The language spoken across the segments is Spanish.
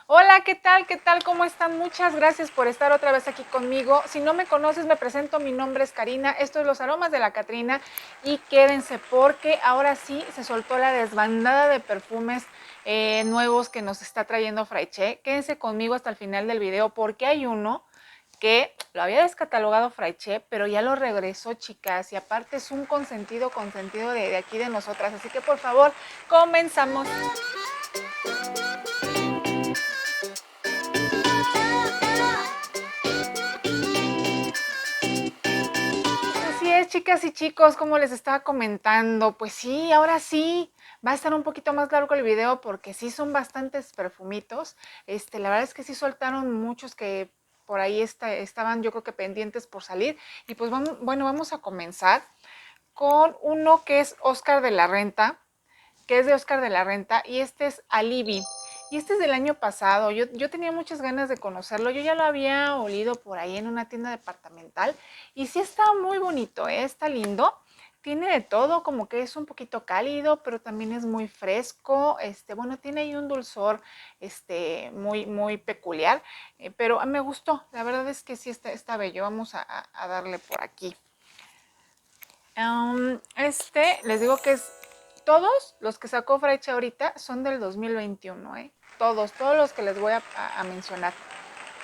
Hola, ¿qué tal? ¿Qué tal? ¿Cómo están? Muchas gracias por estar otra vez aquí conmigo. Si no me conoces, me presento, mi nombre es Karina, esto es Los Aromas de la Catrina y quédense porque ahora sí se soltó la desbandada de perfumes nuevos que nos está trayendo Fraiche. Quédense conmigo hasta el final del video porque hay uno que lo había descatalogado Fraiche, pero ya lo regresó, chicas, y aparte es un consentido de aquí de nosotras, así que por favor, comenzamos. Así es, chicas y chicos, como les estaba comentando, pues sí, ahora sí, va a estar un poquito más largo el video porque sí son bastantes perfumitos. La verdad es que sí soltaron muchos que por ahí estaban yo creo que pendientes por salir. Y pues bueno, vamos a comenzar con uno que es Oscar de la Renta, que es de Oscar de la Renta, y este es Alibi. Y este es del año pasado. Yo tenía muchas ganas de conocerlo. Yo ya lo había olido por ahí en una tienda departamental. Y sí está muy bonito, ¿eh? Está lindo. Tiene de todo, como que es un poquito cálido, pero también es muy fresco. Bueno, tiene ahí un dulzor muy peculiar. Pero me gustó. La verdad es que sí está bello. Vamos a darle por aquí. Les digo que todos los que sacó Fraiche ahorita son del 2021, ¿eh? Todos los que les voy a mencionar.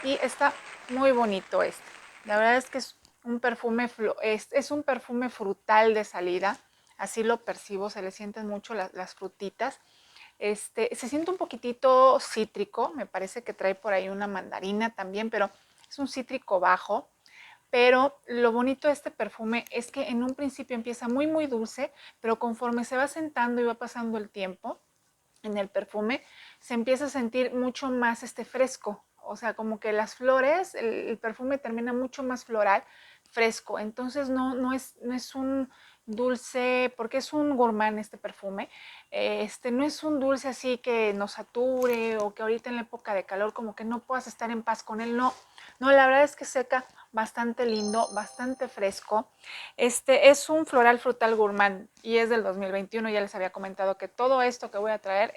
Y está muy bonito este. La verdad es que es un perfume, es un perfume frutal de salida. Así lo percibo, se le sienten mucho las frutitas. Se siente un poquitito cítrico, me parece que trae por ahí una mandarina también, pero es un cítrico bajo. Pero lo bonito de este perfume es que en un principio empieza muy dulce, pero conforme se va sentando y va pasando el tiempo en el perfume, se empieza a sentir mucho más fresco. O sea, como que las flores, el perfume termina mucho más floral, fresco. Entonces no es un dulce, porque es un gourmand este perfume, no es un dulce así que nos sature o que ahorita en la época de calor como que no puedas estar en paz con él, no, la verdad es que seca bastante lindo, bastante fresco. Este es un floral frutal gourmand y es del 2021. Ya les había comentado que todo esto que voy a traer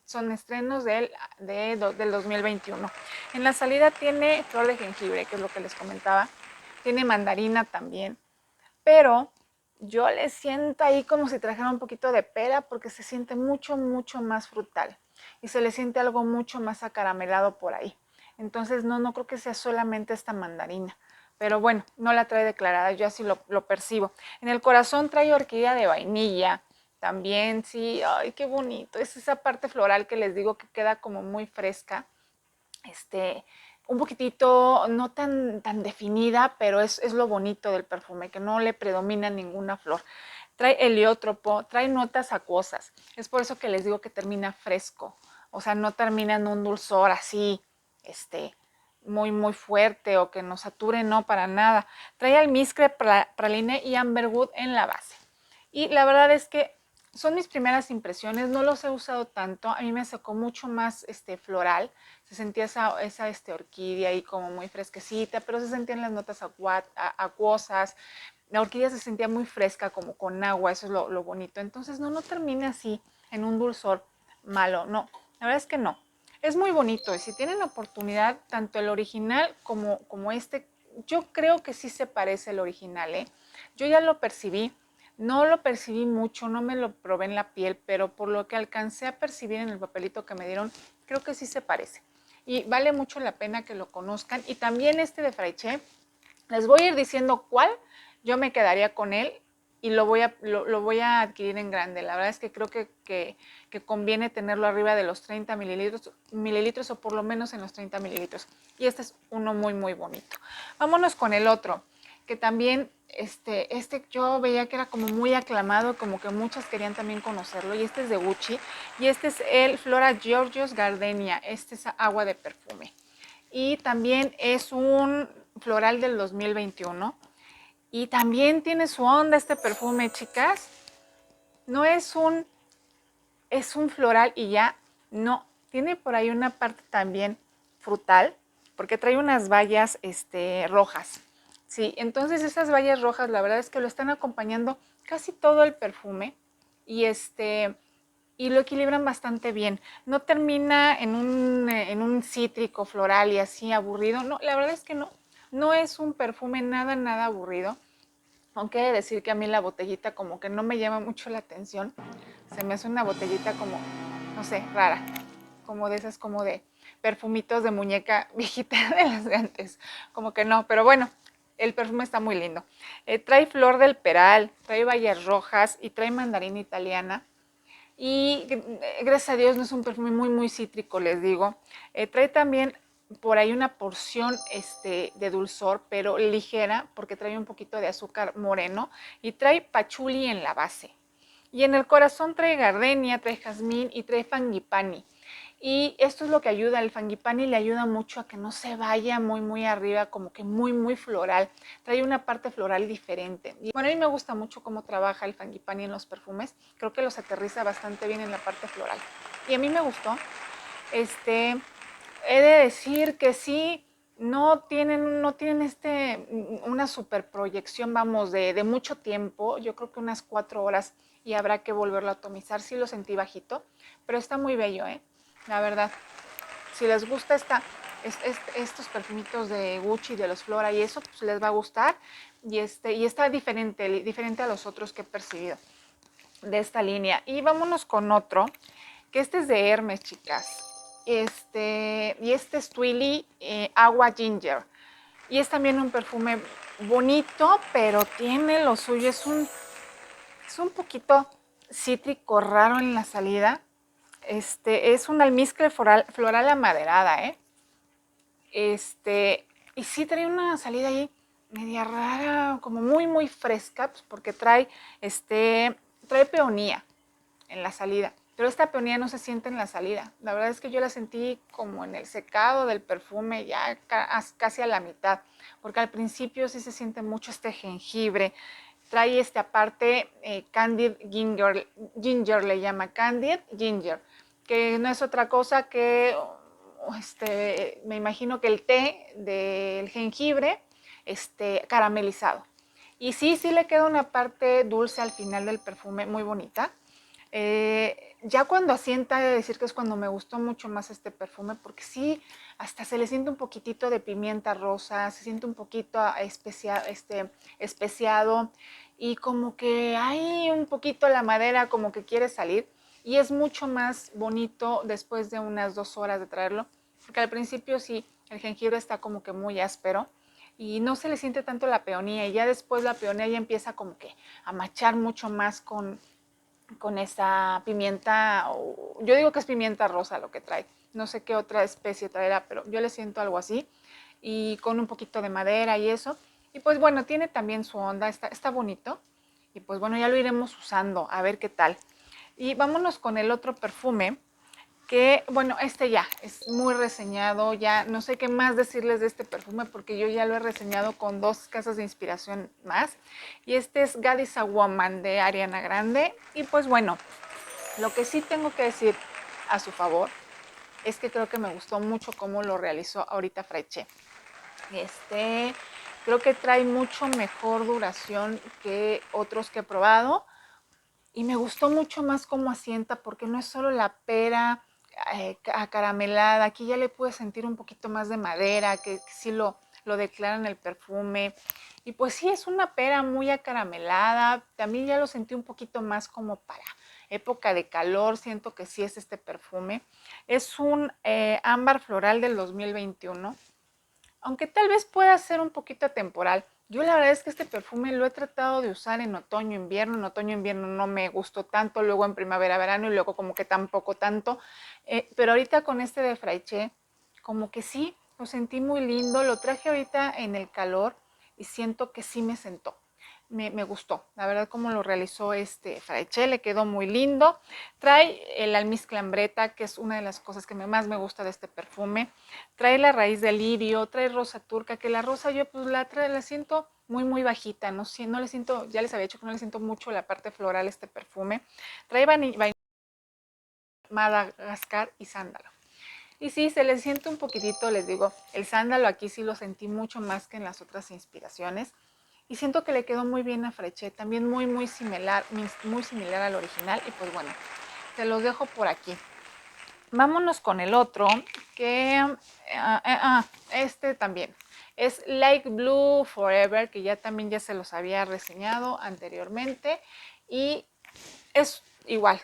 son estrenos del 2021. En la salida tiene flor de jengibre, que es lo que les comentaba. Tiene mandarina también, pero yo le siento ahí como si trajera un poquito de pera porque se siente mucho más frutal y se le siente algo mucho más acaramelado por ahí. Entonces no creo que sea solamente esta mandarina. Pero bueno, no la trae declarada, yo así lo percibo. En el corazón trae orquídea de vainilla, también, sí, ay, qué bonito. Es esa parte floral que les digo que queda como muy fresca, un poquitito no tan definida, pero es lo bonito del perfume, que no le predomina ninguna flor. Trae heliótropo, trae notas acuosas. Es por eso que les digo que termina fresco. O sea, no termina en un dulzor así, muy fuerte o que nos sature, no, para nada. Trae almizcle, praline y amberwood en la base. Y la verdad es que son mis primeras impresiones, no los he usado tanto, a mí me sacó mucho más floral, se sentía esa orquídea ahí como muy fresquecita, pero se sentían las notas acuosas, la orquídea se sentía muy fresca como con agua, eso es lo bonito, entonces no termina así en un dulzor malo, no, la verdad es que no. Es muy bonito y si tienen la oportunidad, tanto el original como yo creo que sí se parece el original, ¿eh? Yo ya lo percibí, no lo percibí mucho, no me lo probé en la piel, pero por lo que alcancé a percibir en el papelito que me dieron, creo que sí se parece. Y vale mucho la pena que lo conozcan. Y también este de Fraiche, les voy a ir diciendo cuál yo me quedaría con él y lo voy a adquirir en grande. La verdad es que creo que conviene tenerlo arriba de los 30 mililitros o por lo menos en los 30 mililitros. Y este es uno muy bonito. Vámonos con el otro, que también yo veía que era como muy aclamado, como que muchas querían también conocerlo, y este es de Gucci, y este es el Flora Georgios Gardenia, este es agua de perfume. Y también es un floral del 2021. Y también tiene su onda este perfume, chicas. No es un floral y ya, no. Tiene por ahí una parte también frutal, porque trae unas bayas rojas. Sí, entonces esas bayas rojas, la verdad es que lo están acompañando casi todo el perfume. Y y lo equilibran bastante bien. No termina en un cítrico floral y así aburrido. No, la verdad es que no. No es un perfume nada, nada aburrido. Aunque he de decir que a mí la botellita como que no me llama mucho la atención. Se me hace una botellita como, no sé, rara. Como de esas, como de perfumitos de muñeca viejita de las de antes. Como que no, pero bueno, el perfume está muy lindo. Trae flor del peral, trae bayas rojas y trae mandarina italiana. Y gracias a Dios no es un perfume muy, muy cítrico, les digo. Trae también por ahí una porción de dulzor, pero ligera, porque trae un poquito de azúcar moreno. Y trae pachuli en la base. Y en el corazón trae gardenia, trae jazmín y trae frangipani. Y esto es lo que ayuda, el frangipani le ayuda mucho a que no se vaya muy, muy arriba, como que muy, muy floral. Trae una parte floral diferente. Y bueno, a mí me gusta mucho cómo trabaja el frangipani en los perfumes. Creo que los aterriza bastante bien en la parte floral. Y a mí me gustó. He de decir que sí, no tienen una super proyección, vamos, de mucho tiempo. Yo creo que unas 4 horas y habrá que volverlo a atomizar. Sí lo sentí bajito, pero está muy bello, ¿eh? La verdad. Si les gusta estos perfumitos de Gucci, de los Flora y eso, pues les va a gustar. Y está diferente a los otros que he percibido de esta línea. Y vámonos con otro, que este es de Hermes, chicas. Y este es Twilly Agua Ginger. Y es también un perfume bonito, pero tiene lo suyo. Es un poquito cítrico raro en la salida. Es un almizcle floral amaderada, ¿eh? Y sí trae una salida ahí media rara, como muy, muy fresca, pues porque trae peonía en la salida. Pero esta peonía no se siente en la salida. La verdad es que yo la sentí como en el secado del perfume, ya casi a la mitad. Porque al principio sí se siente mucho este jengibre. Trae aparte Candied Ginger, le llama Candied Ginger, que no es otra cosa que, me imagino que el té del jengibre caramelizado. Y sí, sí le queda una parte dulce al final del perfume, muy bonita. Ya cuando asienta, he de decir que es cuando me gustó mucho más este perfume, porque sí, hasta se le siente un poquitito de pimienta rosa, se siente un poquito especiado y como que hay un poquito la madera como que quiere salir y es mucho más bonito después de unas 2 horas de traerlo, porque al principio sí, el jengibre está como que muy áspero y no se le siente tanto la peonía y ya después la peonía ya empieza como que a machar mucho más con esa pimienta, yo digo que es pimienta rosa lo que trae, no sé qué otra especie traerá, pero yo le siento algo así, y con un poquito de madera y eso, y pues bueno, tiene también su onda, está bonito, y pues bueno, ya lo iremos usando, a ver qué tal. Y vámonos con el otro perfume, que bueno, este ya es muy reseñado, ya no sé qué más decirles de este perfume porque yo ya lo he reseñado con 2 casas de inspiración más. Y este es God is a Woman de Ariana Grande. Y pues bueno, lo que sí tengo que decir a su favor es que creo que me gustó mucho cómo lo realizó ahorita Freche. Creo que trae mucho mejor duración que otros que he probado y me gustó mucho más cómo asienta porque no es solo la pera acaramelada, aquí ya le pude sentir un poquito más de madera, que sí lo declara en el perfume. Y pues sí, es una pera muy acaramelada, también ya lo sentí un poquito más como para época de calor, siento que sí es este perfume. Es un ámbar floral del 2021, aunque tal vez pueda ser un poquito temporal. Yo la verdad es que este perfume lo he tratado de usar en otoño-invierno. En otoño-invierno no me gustó tanto, luego en primavera-verano y luego como que tampoco tanto. Pero ahorita con este de Fraiche, como que sí, lo sentí muy lindo. Lo traje ahorita en el calor y siento que sí me sentó. Me gustó, la verdad como lo realizó este Fraiche, le quedó muy lindo. Trae el almizcle ambreta, que es una de las cosas que más me gusta de este perfume. Trae la raíz de lirio, trae rosa turca, que la rosa yo pues la siento muy muy bajita, no le siento, ya les había dicho que no le siento mucho la parte floral este perfume. Trae vainilla, Madagascar y sándalo. Y sí, se le siente un poquitito, les digo, el sándalo aquí sí lo sentí mucho más que en las otras inspiraciones. Y siento que le quedó muy bien a Freche, también muy, muy similar al original. Y pues bueno, Se los dejo por aquí. Vámonos con el otro, que este también. Es Like Blue Forever, que ya también ya se los había reseñado anteriormente. Y es igual,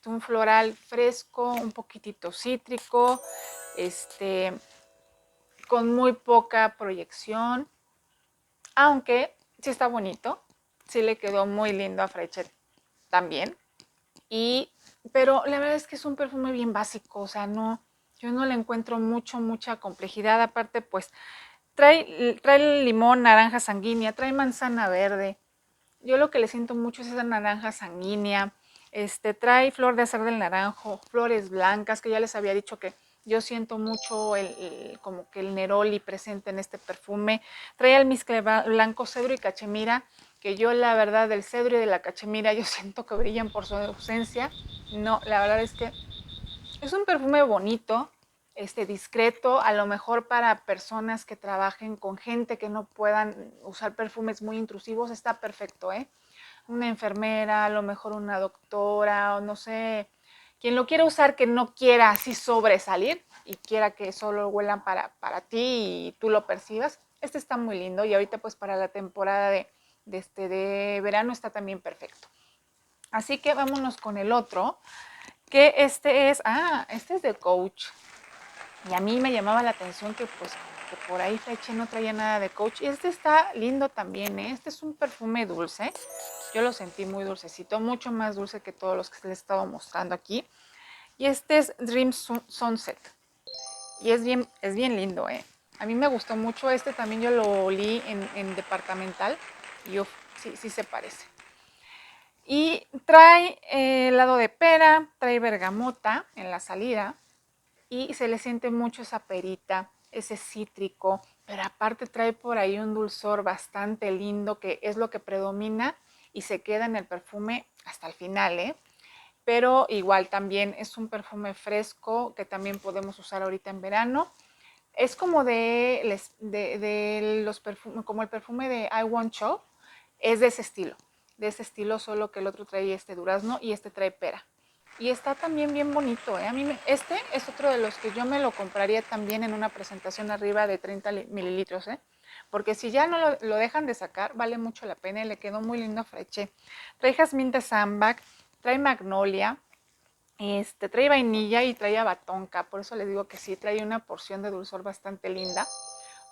un floral fresco, un poquitito cítrico, con muy poca proyección, aunque sí está bonito, sí le quedó muy lindo a Frechet también. Pero la verdad es que es un perfume bien básico, o sea, no, yo no le encuentro mucha complejidad. Aparte, pues trae limón, naranja sanguínea, trae manzana verde. Yo lo que le siento mucho es esa naranja sanguínea. Trae flor de azar del naranjo, flores blancas, que ya les había dicho que yo siento mucho como que el neroli presente en este perfume. Trae almizcle blanco, cedro y cachemira, que yo la verdad del cedro y de la cachemira yo siento que brillan por su ausencia. No, la verdad es que es un perfume bonito, discreto, a lo mejor para personas que trabajen con gente que no puedan usar perfumes muy intrusivos, está perfecto, ¿eh? Una enfermera, a lo mejor una doctora, o no sé, quien lo quiera usar que no quiera así sobresalir y quiera que solo huelan para ti y tú lo percibas. Este está muy lindo y ahorita pues para la temporada de verano está también perfecto. Así que vámonos con el otro, que este es de Coach. Y a mí me llamaba la atención que pues que por ahí Frechet no traía nada de Coach. Y este está lindo también, ¿eh? Este es un perfume dulce. Yo lo sentí muy dulcecito, mucho más dulce que todos los que les he estado mostrando aquí. Y este es Dream Sunset. Y es bien lindo, ¿eh? A mí me gustó mucho. Este también yo lo olí en departamental. Y sí se parece. Y trae helado de pera, trae bergamota en la salida. Y se le siente mucho esa perita, ese cítrico, pero aparte trae por ahí un dulzor bastante lindo que es lo que predomina y se queda en el perfume hasta el final, ¿eh? Pero igual también es un perfume fresco que también podemos usar ahorita en verano. Es como de los perfumes, como el perfume de I Want Show, es de ese estilo, solo que el otro trae durazno y este trae pera. Y está también bien bonito, ¿eh? Este es otro de los que yo me lo compraría también en una presentación arriba de 30 mililitros, ¿eh? Porque si ya no lo dejan de sacar, vale mucho la pena y le quedó muy lindo a Frechet. Trae jazmín de sambac, trae magnolia, trae vainilla y trae abatonca, por eso les digo que sí, trae una porción de dulzor bastante linda,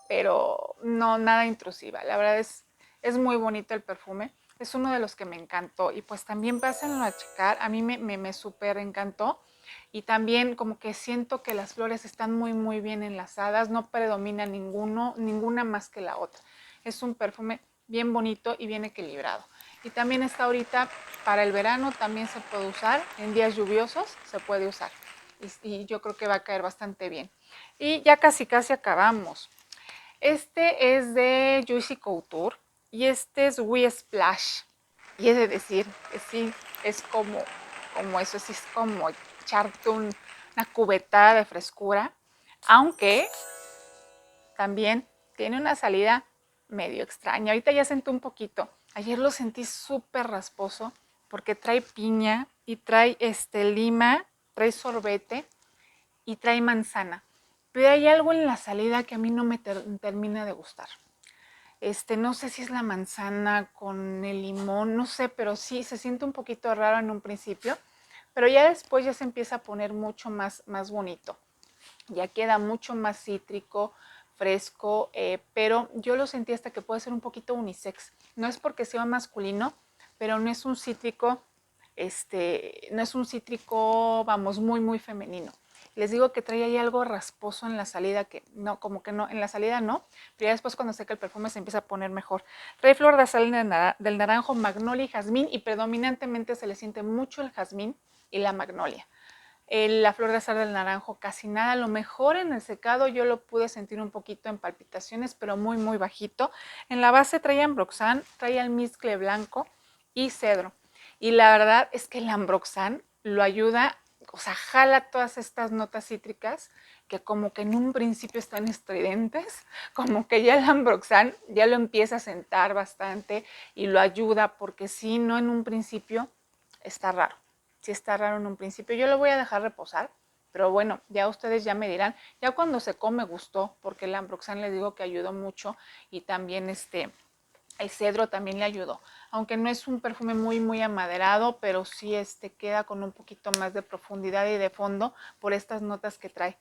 pero no nada intrusiva. La verdad es muy bonito el perfume, es uno de los que me encantó y pues también pásenlo a checar, a mí me súper encantó y también como que siento que las flores están muy bien enlazadas, no predomina ninguna más que la otra. Es un perfume bien bonito y bien equilibrado. Y también está ahorita para el verano, también se puede usar, en días lluviosos se puede usar. Y yo creo que va a caer bastante bien. Y ya casi acabamos. Este es de Juicy Couture y este es We Splash. Y es de decir que sí, es como eso, sí es como echarte una cubetada de frescura, aunque también tiene una salida medio extraña. Ahorita ya sentí un poquito. Ayer lo sentí súper rasposo porque trae piña y trae lima, trae sorbete y trae manzana. Pero hay algo en la salida que a mí no me termina de gustar. No sé si es la manzana con el limón, no sé, pero sí se siente un poquito raro en un principio, pero ya después ya se empieza a poner mucho más bonito. Ya queda mucho más cítrico, fresco, pero yo lo sentí hasta que puede ser un poquito unisex. No es porque sea masculino, pero no es un cítrico, no es un cítrico, vamos, muy femenino. Les digo que trae ahí algo rasposo en la salida, que no, como que no, en la salida no, pero ya después cuando seca el perfume se empieza a poner mejor. Trae flor de azul del naranjo, magnolia y jazmín, y predominantemente se le siente mucho el jazmín y la magnolia. La flor de azar del naranjo casi nada, a lo mejor en el secado yo lo pude sentir un poquito en palpitaciones, pero muy bajito. En la base trae ambroxan, trae almizcle blanco y cedro. Y la verdad es que el ambroxan lo ayuda, o sea, jala todas estas notas cítricas que como que en un principio están estridentes, como que ya el ambroxan ya lo empieza a sentar bastante y lo ayuda, porque si no en un principio está raro. sí está raro en un principio. Yo lo voy a dejar reposar, pero bueno, ya ustedes ya me dirán. Ya cuando secó me gustó, porque el Ambroxan les digo que ayudó mucho y también el cedro también le ayudó. Aunque no es un perfume muy amaderado, pero sí queda con un poquito más de profundidad y de fondo por estas notas que trae.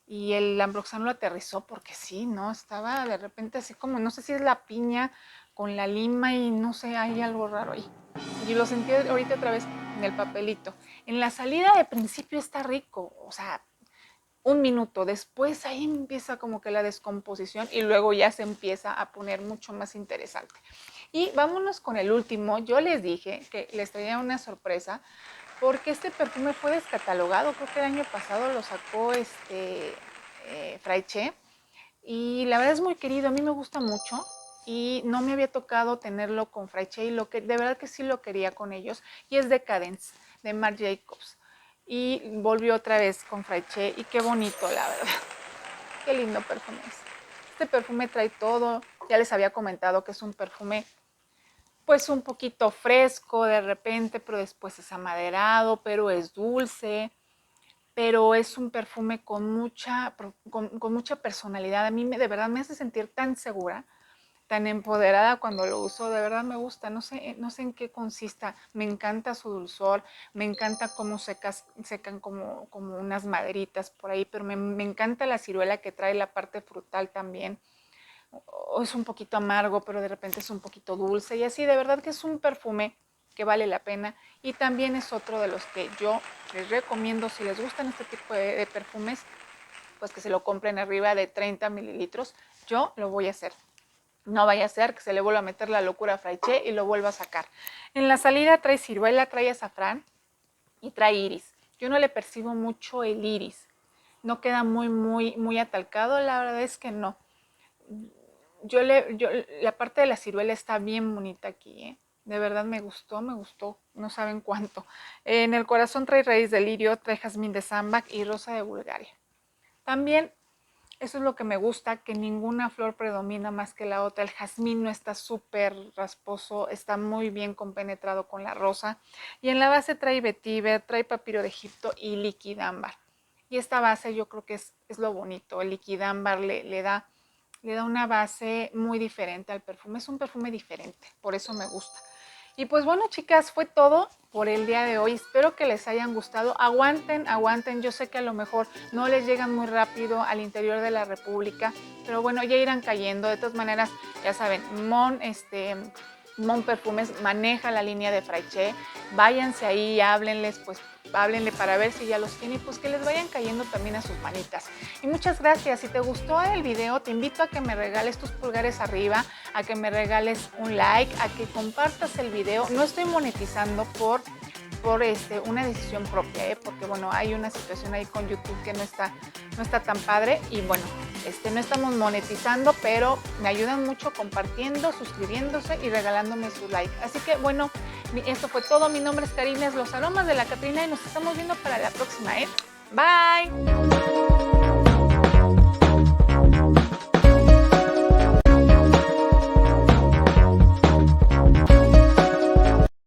Y el Ambroxan lo aterrizó porque sí, ¿no? Estaba de repente así como, no sé si es la piña con la lima y no sé, hay algo raro ahí. Y lo sentí ahorita otra vez en el papelito. En la salida de principio está rico, o sea, un minuto después ahí empieza como que la descomposición y luego ya se empieza a poner mucho más interesante. Y vámonos con el último. Yo les dije que les traía una sorpresa porque este perfume fue descatalogado, creo que el año pasado lo sacó Fraiche y la verdad es muy querido, a mí me gusta mucho y no me había tocado tenerlo con Fraiche y de verdad que sí lo quería con ellos y es Decadence de Marc Jacobs y volvió otra vez con Fraiche y qué bonito la verdad, qué lindo perfume es. Este perfume trae todo, ya les había comentado que es un perfume pues un poquito fresco de repente, pero después es amaderado, pero es dulce, pero es un perfume con mucha personalidad. A mí de verdad me hace sentir tan segura, tan empoderada cuando lo uso, de verdad me gusta, no sé en qué consista, me encanta su dulzor, me encanta cómo secan como unas maderitas por ahí, pero me encanta la ciruela que trae la parte frutal también. O es un poquito amargo, pero de repente es un poquito dulce y así, de verdad que es un perfume que vale la pena y también es otro de los que yo les recomiendo si les gustan este tipo de perfumes, pues que se lo compren arriba de 30 mililitros. Yo lo voy a hacer. No vaya a ser que se le vuelva a meter la locura a Fraiche y lo vuelva a sacar. En la salida trae ciruela, trae azafrán y trae iris. Yo no le percibo mucho el iris. No queda muy atalcado, la verdad es que no. La parte de la ciruela está bien bonita aquí, ¿eh? De verdad me gustó, no saben cuánto. En el corazón trae raíz de lirio, trae jazmín de Sambac y rosa de Bulgaria. También, eso es lo que me gusta, que ninguna flor predomina más que la otra. El jazmín no está súper rasposo, está muy bien compenetrado con la rosa. Y en la base trae vetiver, trae papiro de Egipto y liquidámbar. Y esta base yo creo que es lo bonito. El liquidámbar le da una base muy diferente al perfume. Es un perfume diferente, por eso me gusta. Y pues bueno, chicas, fue todo por el día de hoy. Espero que les hayan gustado. Aguanten. Yo sé que a lo mejor no les llegan muy rápido al interior de la República, pero bueno, ya irán cayendo. De todas maneras, ya saben, Mon Perfumes maneja la línea de Fraiche. Váyanse ahí, háblenle para ver si ya los tiene y pues que les vayan cayendo también a sus manitas. Y muchas gracias. Si te gustó el video, te invito a que me regales tus pulgares arriba, a que me regales un like, a que compartas el video. No estoy monetizando por una decisión propia, porque bueno, hay una situación ahí con YouTube que no está tan padre y bueno, no estamos monetizando, pero me ayudan mucho compartiendo, suscribiéndose y regalándome su like. Así que bueno, esto fue todo. Mi nombre es Karina, es Los Aromas de la Catrina y nos estamos viendo para la próxima, ¿eh? Bye.